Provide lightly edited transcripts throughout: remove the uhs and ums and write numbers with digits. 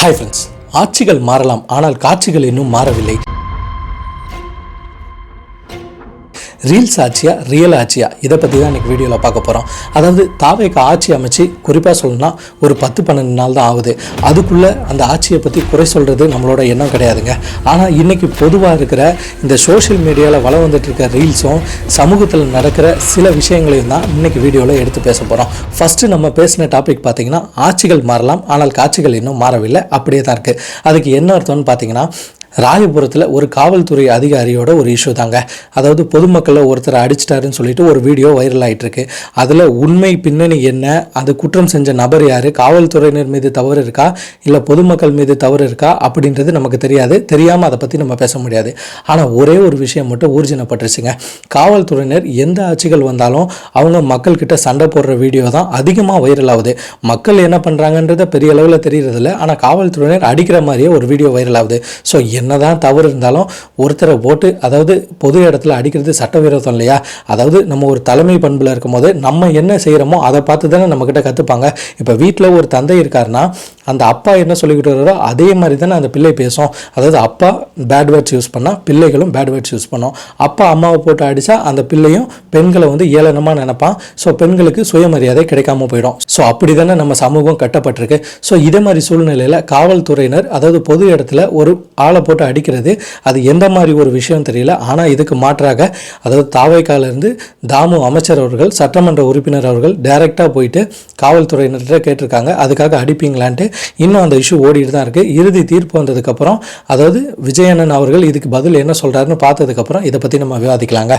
Hi friends, ஆட்சிகள் மாறலாம், ஆனால் காட்சிகள் இன்னும் மாறவில்லை. ரீல்ஸ் ஆட்சியா ரியல் ஆட்சியா இதை பற்றி தான் இன்றைக்கி வீடியோவில் பார்க்க போகிறோம். அதாவது தாவேக்கு ஆட்சி அமைச்சு குறிப்பாக சொல்லணும்னா ஒரு 10-12 நாள் தான் ஆகுது. அதுக்குள்ளே அந்த ஆட்சியை பற்றி குறை சொல்கிறது நம்மளோட எண்ணம் கிடையாதுங்க. ஆனால் இன்றைக்கி பொதுவாக இருக்கிற இந்த சோஷியல் மீடியாவில் வளம் வந்துட்டு இருக்க ரீல்ஸும் சமூகத்தில் நடக்கிற சில விஷயங்களையும் தான் இன்றைக்கி வீடியோவில் எடுத்து பேச போகிறோம். ஃபஸ்ட்டு நம்ம பேசின டாபிக் பார்த்திங்கன்னா ஆட்சிகள் மாறலாம், ஆனால் காட்சிகள் இன்னும் மாறவில்லை, அப்படியே தான் இருக்குது. அதுக்கு என்ன அர்த்தம்னு பார்த்தீங்கன்னா, ராயபுரத்தில் ஒரு காவல்துறை அதிகாரியோட ஒரு இஷ்யூ தாங்க. அதாவது பொதுமக்களை ஒருத்தரை அடிச்சிட்டாருன்னு சொல்லிட்டு ஒரு வீடியோ வைரல் ஆகிட்டு இருக்கு. அதில் உண்மை பின்னணி என்ன, அது குற்றம் செஞ்ச நபர் யார், காவல்துறையினர் மீது தவறு இருக்கா இல்லை பொதுமக்கள் மீது தவறு இருக்கா அப்படின்றது நமக்கு தெரியாது. தெரியாமல் அதை பற்றி நம்ம பேச முடியாது. ஆனால் ஒரே ஒரு விஷயம் மட்டும் ஊர்ஜினப்பட்டுருச்சுங்க. காவல்துறையினர் எந்த ஆட்சிகள் வந்தாலும் அவங்க மக்கள்கிட்ட சண்டை போடுற வீடியோ தான் அதிகமாக வைரல் ஆகுது. மக்கள் என்ன பண்ணுறாங்கன்றத பெரிய அளவில் தெரியறதில்ல, ஆனால் காவல்துறையினர் அடிக்கிற மாதிரியே ஒரு வீடியோ வைரல் ஆகுது. ஸோ என்னதான் தவறு இருந்தாலும் ஒருத்தரை போட்டு, அதாவது பொது இடத்துல அடிக்கிறது சட்டவிரோதம் இல்லையா? அதாவது நம்ம ஒரு தலைமை பண்பில் இருக்கும் போது நம்ம என்ன செய்கிறோமோ அதை பார்த்து தானே நம்மக்கிட்ட கற்றுப்பாங்க. இப்போ வீட்டில் ஒரு தந்தை இருக்காருன்னா அந்த அப்பா என்ன சொல்லிக்கிட்டு வர்றாரோ அதே மாதிரி தானே அந்த பிள்ளை பேசும். அதாவது அப்பா பேட் வேர்ட்ஸ் யூஸ் பண்ணால் பிள்ளைகளும் பேட் வேர்ட்ஸ் யூஸ் பண்ணோம். அப்பா அம்மாவை போட்டு அடித்தா அந்த பிள்ளையும் பெண்களை ஏளனமாக நினைப்பான். ஸோ பெண்களுக்கு சுயமரியாதை கிடைக்காம போயிடும். ஸோ அப்படி தானே நம்ம சமூகம் கட்டப்பட்டிருக்கு. ஸோ இதே மாதிரி சூழ்நிலையில் காவல்துறையினர் அதாவது பொது இடத்துல ஒரு ஆளை போட்டு அடிக்கிறது அது எந்த மாதிரி ஒரு விஷயம் தெரியல. ஆனால் இதுக்கு மாற்றாக அதாவது தாவைக்காலிருந்து தாமு அமைச்சர் அவர்கள், சட்டமன்ற உறுப்பினர் அவர்கள் டைரெக்டாக போயிட்டு காவல்துறையினர்கிட்ட கேட்டிருக்காங்க, அதுக்காக அடிப்பீங்களான்ட்டு. இன்னும் அந்த இஷ்யூ ஓடிட்டு தான் இருக்குது. இறுதி தீர்ப்பு வந்ததுக்கப்புறம் அதாவது விஜயண்ணன் அவர்கள் இதுக்கு பதில் என்ன சொல்கிறாருன்னு பார்த்ததுக்கப்புறம் இதை பற்றி நம்ம விவாதிக்கலாங்க.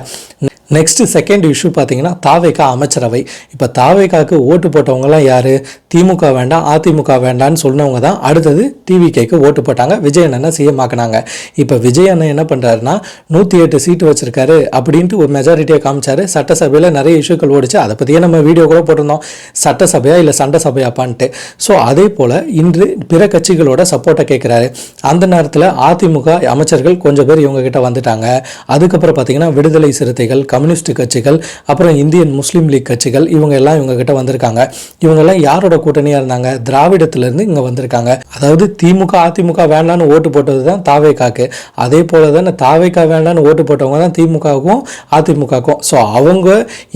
நெக்ஸ்ட்டு செகண்ட் இஷ்யூ பார்த்தீங்கன்னா தாவேக்கா அமைச்சரவை. இப்போ தாவேக்காவுக்கு ஓட்டு போட்டவங்கலாம் யார்? திமுக வேண்டாம் அதிமுக வேண்டான்னு சொன்னவங்க தான் அடுத்தது டிவிகேக்கு ஓட்டு போட்டாங்க, விஜயண்ணனை சிஎம் ஆக்கினாங்க. இப்போ விஜயண்ணன் என்ன பண்ணுறாருன்னா 108 சீட்டு வச்சுருக்காரு அப்படின்ட்டு ஒரு மெஜாரிட்டியை காமிச்சாரு. சட்டசபையில் நிறைய இஷ்யூக்கள் ஓடிச்சு. அதை பற்றியே நம்ம வீடியோ கூட போட்டிருந்தோம், சட்டசபையா இல்லை சண்டை சபையாப்பான்ட்டு. ஸோ அதே போல் இன்று பிற கட்சிகளோட சப்போர்ட்டை கேட்குறாரு. அந்த நேரத்தில் அதிமுக அமைச்சர்கள் கொஞ்சம் பேர் இவங்ககிட்ட வந்துட்டாங்க. அதுக்கப்புறம் பார்த்தீங்கன்னா விடுதலை சிறுத்தைகள், கம்யூனிஸ்ட் கட்சிகள், அப்புறம் இந்தியன் முஸ்லீம் லீக் கட்சிகள், இவங்க எல்லாம் இவங்ககிட்ட வந்திருக்காங்க. இவங்கெல்லாம் யாரோட கூட்டணியாக இருந்தாங்க? திராவிடத்திலேருந்து இங்கே வந்திருக்காங்க. அதாவது திமுக அதிமுக வேண்டான்னு ஓட்டு போட்டது தான் தாவேக்காக்கு. அதே போல தான் தாவேக்கா வேண்டான்னு ஓட்டு போட்டவங்க தான் திமுகவுக்கும் அதிமுகவுக்கும். ஸோ அவங்க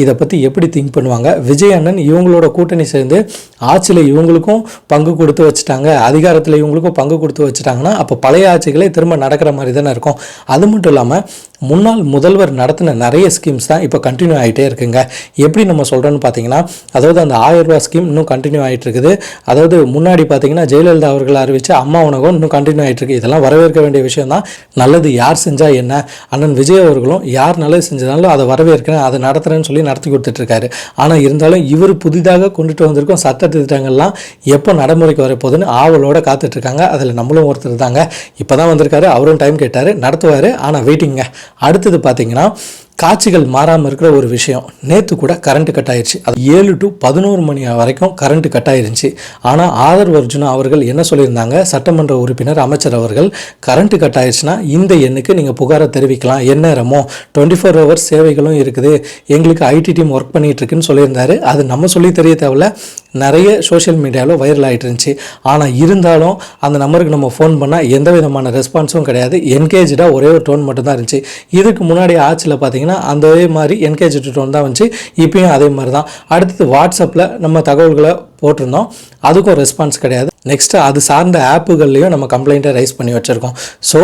இதை பற்றி எப்படி திங்க் பண்ணுவாங்க? விஜய் அண்ணன் இவங்களோட கூட்டணி சேர்ந்து ஆட்சியில் இவங்களுக்கும் பங்கு கொடுத்து வச்சுட்டாங்க, அதிகாரத்தில் இவங்களுக்கும் பங்கு கொடுத்து வச்சுட்டாங்கன்னா அப்போ பழைய ஆட்சிகளே திரும்ப நடக்கிற மாதிரி தானே இருக்கும். அது மட்டும் இல்லாமல் முன்னாள் முதல்வர் நடத்தின நிறைய ஸ்கீம்ஸ் தான் இப்போ கண்டினியூ ஆகிட்டே இருக்குங்க. எப்படி நம்ம சொல்கிறோன்னு பார்த்தீங்கன்னா, அதாவது அந்த 1000 ரூபா ஸ்கீம் இன்னும் கண்டினியூ ஆகிட்டு இருக்குது. அதாவது முன்னாடி பார்த்தீங்கன்னா ஜெயலலிதா அவர்கள் அறிவித்த அம்மா உணவகம் இன்னும் கண்டினியூ ஆகிட்டு இருக்கு. இதெல்லாம் வரவேற்க வேண்டிய விஷயம் தான். நல்லது யார் செஞ்சால் என்ன, அண்ணன் விஜய் அவர்களும் யார் நல்லது செஞ்சதாலும் அதை வரவேற்கிறேன், அதை நடத்துகிறேன்னு சொல்லி நடத்தி கொடுத்துட்ருக்காரு. ஆனால் இருந்தாலும் இவர் புதிதாக கொண்டுட்டு வந்திருக்கும் சட்ட திட்டங்கள்லாம் எப்போ நடைமுறைக்கு வரப்போகுதுன்னு ஆவலோட காத்துட்ருக்காங்க. அதில் நம்மளும் ஒருத்தர் தாங்க. இப்போ தான் வந்திருக்காரு, அவரும் டைம் கேட்டார், நடத்துவார். ஆனால் வெயிட்டிங்க. அடுத்தது பார்த்தீங்கன்னா காட்சிகள் மாறாமல் இருக்கிற ஒரு விஷயம். நேற்று கூட கரண்ட் கட் ஆயிடுச்சு. அது 7 to 11 மணி வரைக்கும் கரண்ட் கட் ஆயிருந்துச்சு. ஆனால் ஆதர்வ் அர்ஜுனா அவர்கள் என்ன சொல்லியிருந்தாங்க, சட்டமன்ற உறுப்பினர் அமைச்சர் அவர்கள், கரண்ட் கட் ஆயிடுச்சுன்னா இந்த எண்ணுக்கு நீங்கள் புகாரை தெரிவிக்கலாம், எந்நேரமோ 24 ஹவர்ஸ் சேவைகளும் இருக்குது, எங்களுக்கு ஐடி டீம் ஒர்க் பண்ணிட்டு இருக்குன்னு சொல்லியிருந்தாரு. அது நம்ம சொல்லி தெரிய தேவையில்ல, நிறைய சோஷியல் மீடியாவில் வைரல் ஆகிட்டு இருந்துச்சு. ஆனால் இருந்தாலும் அந்த நம்பருக்கு நம்ம ஃபோன் பண்ணால் எந்த விதமான ரெஸ்பான்ஸும் கிடையாது. என்கேஜாக ஒரே ஒரு டோன் மட்டும்தான் இருந்துச்சு. இதுக்கு முன்னாடி ஆட்சியில் பார்த்தீங்கன்னா அந்த மாதிரி என்கேஜ் டோன் தான் வந்துச்சு. இப்பயும் அதே மாதிரி தான். அடுத்தது வாட்ஸ்அப்பில் நம்ம தகவல்களை போட்டிருந்தோம், அதுக்கும் ரெஸ்பான்ஸ் கிடையாது. நெக்ஸ்ட்டு அது சார்ந்த ஆப்புகள்லையும் நம்ம கம்ப்ளைண்ட்டை ரைஸ் பண்ணி வச்சுருக்கோம். ஸோ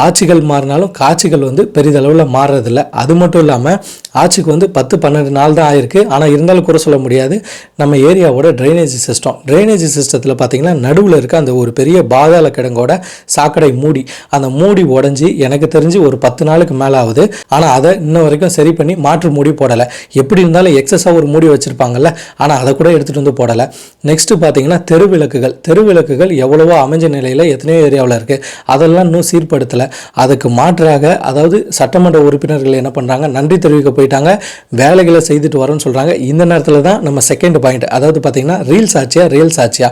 ஆட்சிகள் மாறினாலும் காட்சிகள் பெரிதளவில் மாறுறதில்ல. அது மட்டும் இல்லாமல் ஆட்சிக்கு 10-12 நாள் தான் ஆயிருக்கு. ஆனால் இருந்தாலும் கூட சொல்ல முடியாது. நம்ம ஏரியாவோட ட்ரைனேஜ் சிஸ்டத்தில் பார்த்திங்கன்னா நடுவில் இருக்க அந்த ஒரு பெரிய பாதாள கிடங்கோட சாக்கடை மூடி, அந்த மூடி உடஞ்சி எனக்கு தெரிஞ்சு ஒரு 10 நாளுக்கு மேலே ஆகுது. ஆனால் அதை இன்னும் வரைக்கும் சரி பண்ணி மாற்று மூடி போடலை. எப்படி இருந்தாலும் எக்ஸஸாக ஒரு மூடி வச்சுருப்பாங்கல்ல, ஆனால் அதை கூட எடுத்துகிட்டு போடலை. நெக்ஸ்ட்டு பார்த்தீங்கன்னா தெருவிளக்குகள் எவ்வளவோ அமைஞ்ச நிலையில் எத்தனையோ ஏரியாவில் இருக்குது. அதெல்லாம் இன்னும் சீர்படுத்தலை. அதுக்கு மாற்றாக அதாவது சட்டமன்ற உறுப்பினர்கள் என்ன பண்ணுறாங்க, நன்றி தெரிவிக்க போயிட்டாங்க, வேலைகளை செய்துட்டு வரோன்னு சொல்கிறாங்க. இந்த நேரத்தில் தான் நம்ம செகண்ட் பாயிண்ட், அதாவது பார்த்தீங்கன்னா ரீல்ஸ் ஆட்சியா.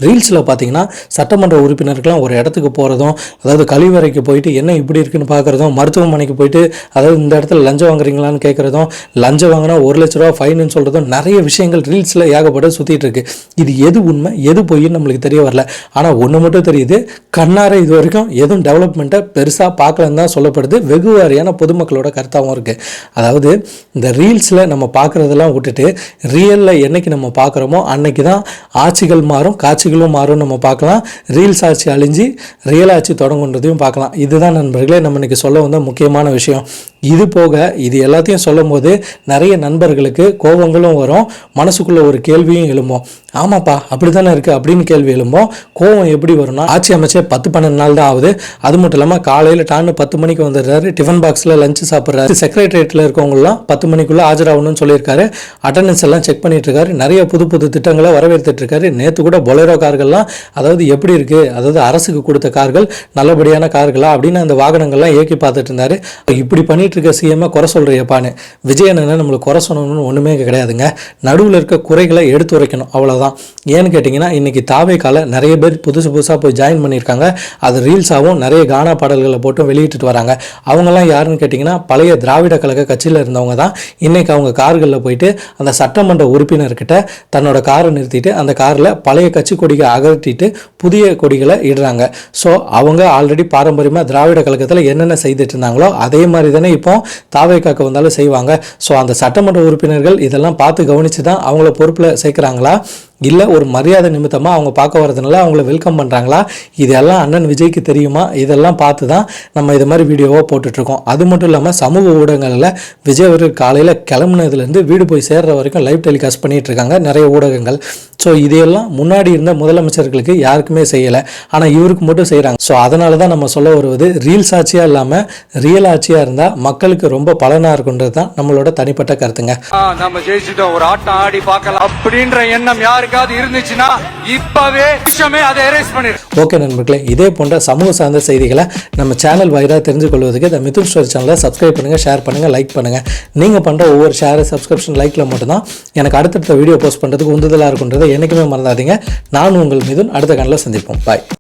ரீல்ஸில் பார்த்தீங்கன்னா சட்டமன்ற உறுப்பினருக்கெல்லாம் ஒரு இடத்துக்கு போகிறதும், அதாவது கழிவறைக்கு போயிட்டு என்ன இப்படி இருக்குன்னு பார்க்குறதும், மருத்துவமனைக்கு போயிட்டு அதாவது இந்த இடத்துல லஞ்சம் வாங்குறீங்களான்னு கேட்குறதும், லஞ்சம் வாங்கினா 1 லட்ச ரூபா ஃபைனுன்னு சொல்கிறதும், நிறைய விஷயங்கள் ரீல்ஸில் ஏகப்பட்ட சுற்றிட்டு இருக்கு. இது எது உண்மை எது பொய்ன்னு நம்மளுக்கு தெரிய தெரிய வரல. ஆனால் ஒன்று மட்டும் தெரியுது, கண்ணார இது வரைக்கும் எதுவும் டெவலப்மெண்ட்டை பெருசாக பார்க்கலன்னு தான் சொல்லப்படுது. வெகு வாரியான பொதுமக்களோட கருத்தாகவும் இருக்குது. அதாவது இந்த ரீல்ஸில் நம்ம பார்க்குறதெல்லாம் விட்டுட்டு ரியலில் என்னைக்கு நம்ம பார்க்குறோமோ அன்னைக்கு தான் ஆட்சிகள் மாறும், காட்சிகளும் மாறும். நம்ம பார்க்கலாம், ரீல்ஸ் ஆட்சி அழிஞ்சு ரியல் ஆட்சி தொடங்குன்றதையும் பார்க்கலாம். இதுதான் நண்பர்களே நம்ம இன்னைக்கு சொல்ல வந்த முக்கியமான விஷயம். இது போக இது எல்லாத்தையும் சொல்லும் போது நிறைய நண்பர்களுக்கு கோபங்களும் வரும், மனசுக்குள்ள ஒரு கேள்வியும் எழும்போம். ஆமாப்பா அப்படி தானே இருக்குது அப்படின்னு கேள்வி எழும்போம். கோவம் எப்படி வரும்னா, ஆட்சி அமைச்சே 10-12 நாள் தான் ஆகுது. அது மட்டும் இல்லாமல் காலையில் டான்னு 10 மணிக்கு வந்துடுறாரு, டிஃபன் பாக்ஸில் லஞ்சு சாப்பிட்றாரு. செக்ரட்டரியேட்டில் இருக்கவங்களாம் 10 மணிக்குள்ளே ஆஜராகணும்னு சொல்லியிருக்காரு. அட்டண்டன்ஸ் எல்லாம் செக் பண்ணிட்டு இருக்காரு. நிறைய புது புது திட்டங்களை வரவேற்றுட்டு இருக்காரு. நேற்று கூட பொலேரோ கார்கள்லாம் அதாவது எப்படி இருக்குது, அதாவது அரசுக்கு கொடுத்த கார்கள் நல்லபடியான கார்களா அப்படின்னு அந்த வாகனங்கள்லாம் இயக்கி பார்த்துட்டு இருந்தாரு. இப்படி பண்ணிட்டு இருக்க சிஎம் குறை சொல்கிறியப்பான்னு. விஜயனை நம்மளுக்கு குறை சொல்லணும்னு ஒன்றுமே கிடையாதுங்க. நடுவில் இருக்க குறைகளை எடுத்து உரைக்கணும், அவ்வளோதான். ஏன்னு கேட்டிங்கன்னா இன்றைக்கி தாவேக்கால நிறைய பேர் புதுசாக போய் ஜாயின் பண்ணியிருக்காங்க. அது ரீல்ஸாகவும் நிறைய கானா பாடல்களை போட்டும் வெளியிட்டு வராங்க. அவங்கெல்லாம் யாருன்னு கேட்டிங்கன்னா பழைய திராவிட கழக கட்சியில் இருந்தவங்க தான். இன்றைக்கி அவங்க கார்களில் போயிட்டு அந்த சட்டமன்ற உறுப்பினர்கிட்ட தன்னோட காரை நிறுத்திட்டு அந்த காரில் பழைய கட்சி கொடியை அகற்றிட்டு புதிய கொடிகளை இடுறாங்க. ஸோ அவங்க ஆல்ரெடி பாரம்பரியமாக திராவிட கழகத்தில் என்னென்ன செய்துட்டு இருந்தாங்களோ அதே மாதிரி தானே இப்போ தாவேக்காக்கு வந்தாலும் செய்வாங்க. ஸோ அந்த சட்டமன்ற உறுப்பினர்கள் இதெல்லாம் பார்த்து கவனித்து தான் அவங்கள பொறுப்பில் சேர்க்குறாங்களா, இல்லை ஒரு மரியாதை நிமித்தமாக அவங்க பார்க்க வரதுனால அவங்கள வெல்கம் பண்ணுறாங்களா, இதெல்லாம் அண்ணன் விஜய்க்கு தெரியுமா? இதெல்லாம் பார்த்து தான் நம்ம இது மாதிரி வீடியோவாக போட்டுட்ருக்கோம். அது மட்டும் இல்லாமல் சமூக ஊடகங்களில் விஜய் அவர்கள் காலையில் கிளம்புனதுலேருந்து வீடு போய் சேர்ற வரைக்கும் லைவ் டெலிகாஸ்ட் பண்ணிகிட்டு இருக்காங்க நிறைய ஊடகங்கள். ஸோ இதையெல்லாம் முன்னாடி இருந்த முதலமைச்சர்களுக்கு யாருக்குமே செய்யலை, ஆனால் இவருக்கு மட்டும் செய்கிறாங்க. ஸோ அதனால தான் நம்ம சொல்ல வருவது, ரீல்ஸ் ஆட்சியாக இல்லாமல் ரியல் ஆட்சியாக இருந்தால் மக்களுக்கு ரொம்ப பலனாக இருக்குன்றது தான் நம்மளோட தனிப்பட்ட கருத்துங்க. நம்ம ஜெயிச்சுட்டோம், ஒரு ஆட்டம் ஆடி பார்க்கலாம் அப்படின்ற எண்ணம் யாருக்காவது இருந்துச்சுன்னா இப்பவே அதை எரேஸ் பண்ணிடு. ஓகே நண்பர்களே, இதே போன்ற சமூக சார்ந்த செய்திகளை நம்ம சேனல் வாயிலாக தெரிஞ்சு கொள்வதற்கு இந்த மிதுன் ஸ்டோரி சேனலை சப்ஸ்கிரைப் பண்ணுங்கள், ஷேர் பண்ணுங்கள், லைக் பண்ணுங்கள். நீங்கள் பண்ணுற ஒவ்வொரு ஷேர், சப்ஸ்கிரிப்ஷன், லைக்கில் மட்டும்தான் எனக்கு அடுத்தடுத்த வீடியோ போஸ்ட் பண்ணுறதுக்கு உந்துதலாக இருக்குன்றதை என்றைக்குமே மறந்தாதீங்க. நான் உங்கள் மிதுன், அடுத்த கண்ணில் சந்திப்போம். பாய்.